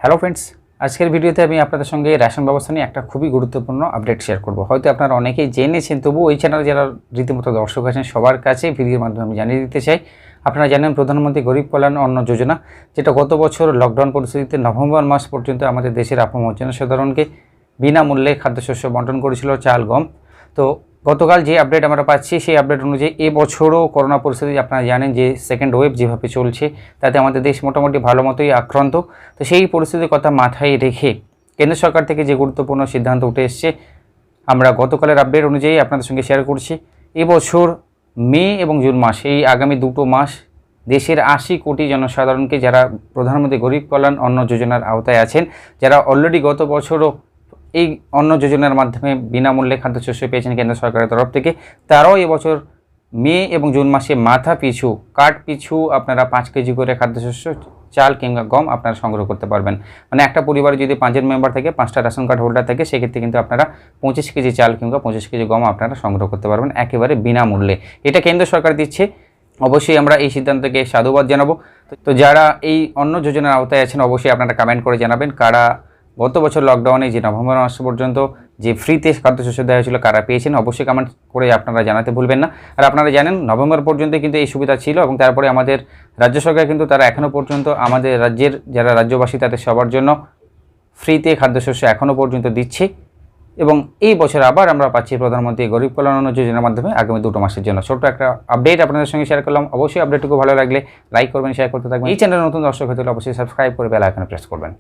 Hello friends, আজকের ভিডিওতে আমি আপনাদের সঙ্গে রেশন ব্যবস্থা নিয়ে একটা খুবই গুরুত্বপূর্ণ আপডেট শেয়ার করব। হয়তো আপনারা অনেকেই জেনেছেন, তবু ওই চ্যানেলে যারা রীতিমতো দর্শক আছেন সবার কাছে ভিডিওর মাধ্যমে আমি জানিয়ে দিতে চাই। আপনারা জানেন প্রধানমন্ত্রী গরিব কল্যাণ অন্ন যোজনা, যেটা গত বছর লকডাউন পরিস্থিতিতে নভেম্বর মাস পর্যন্ত আমাদের দেশের আপামর জনসাধারণকে বিনামূল্যে খাদ্যশস্য বন্টন করেছিল, চাল গম। তো গতকাল যে আপডেট আমরা পাচ্ছি সেই আপডেট অনুযায়ী এবছরও করোনা পরিস্থিতি আপনারা জানেন যে সেকেন্ড ওয়েভ যেভাবে চলছে তাতে আমাদের দেশ মোটামুটি ভালো মতোই আক্রান্ত। তো সেই পরিস্থিতির কথা মাথায় রেখে কেন্দ্র সরকার থেকে যে গুরুত্বপূর্ণ সিদ্ধান্ত উঠে এসছে আমরা গতকালের আপডেট অনুযায়ী আপনাদের সঙ্গে শেয়ার করছি। এবছর মে এবং জুন মাস, এই আগামী দুটো মাস দেশের 80 কোটি জনসাধারণকে, যারা প্রধানমন্ত্রী গরিব কল্যাণ অন্ন যোজনার আওতায় আছেন, যারা অলরেডি গত বছরও এই অন্ন যোজনার মাধ্যমে বিনামূল্যে খাদ্যশস্য পেয়েছেন কেন্দ্র সরকারের তরফ থেকে, তারাও এবছর মে এবং জুন মাসে মাথা পিছু কার্ড পিছু আপনারা 5 কেজি করে খাদ্যশস্য, চাল কিংবা গম আপনারা সংগ্রহ করতে পারবেন। মানে একটা পরিবারে যদি 5 জন মেম্বার থাকে, 5টা রেশন কার্ড হোল্ডার থাকে, সেক্ষেত্রে কিন্তু আপনারা 25 কেজি চাল কিংবা 25 কেজি গম আপনারা সংগ্রহ করতে পারবেন একেবারে বিনামূল্যে। এটা কেন্দ্র সরকার দিচ্ছে, অবশ্যই আমরা এই সিদ্ধান্তকে সাধুবাদ জানাবো। তো যারা এই অন্ন যোজনার আওতায় আছেন অবশ্যই আপনারা কমেন্ট করে জানাবেন কারা গত বছর লকডাউনে যে নভেম্বর মাস পর্যন্ত যে ফ্রিতে খাদ্যশস্য দেওয়া হয়েছিল কারা পেয়েছেন, অবশ্যই কমেন্ট করে আপনারা জানাতে ভুলবেন না। আর আপনারা জানেন নভেম্বর পর্যন্ত কিন্তু এই সুবিধা ছিল এবং তারপরে আমাদের রাজ্য সরকার কিন্তু তারা এখনও পর্যন্ত আমাদের রাজ্যের যারা রাজ্যবাসী তাদের সবার জন্য ফ্রিতে খাদ্যশস্য এখনও পর্যন্ত দিচ্ছে। এবং এই বছর আবার আমরা পাচ্ছি প্রধানমন্ত্রী গরিব কল্যাণ অন্ন যোজনার মাধ্যমে আগামী 2 মাসের জন্য। ছোট্ট একটা আপডেট আপনাদের সঙ্গে শেয়ার করলাম। অবশ্যই আপডেটটুকু ভালো লাগলে লাইক করবেন, শেয়ার করতে থাকবেন। এই চ্যানেলে নতুন দর্শক হতে হলে অবশ্যই সাবস্ক্রাইব করে বেল আইকনে প্রেস করবেন।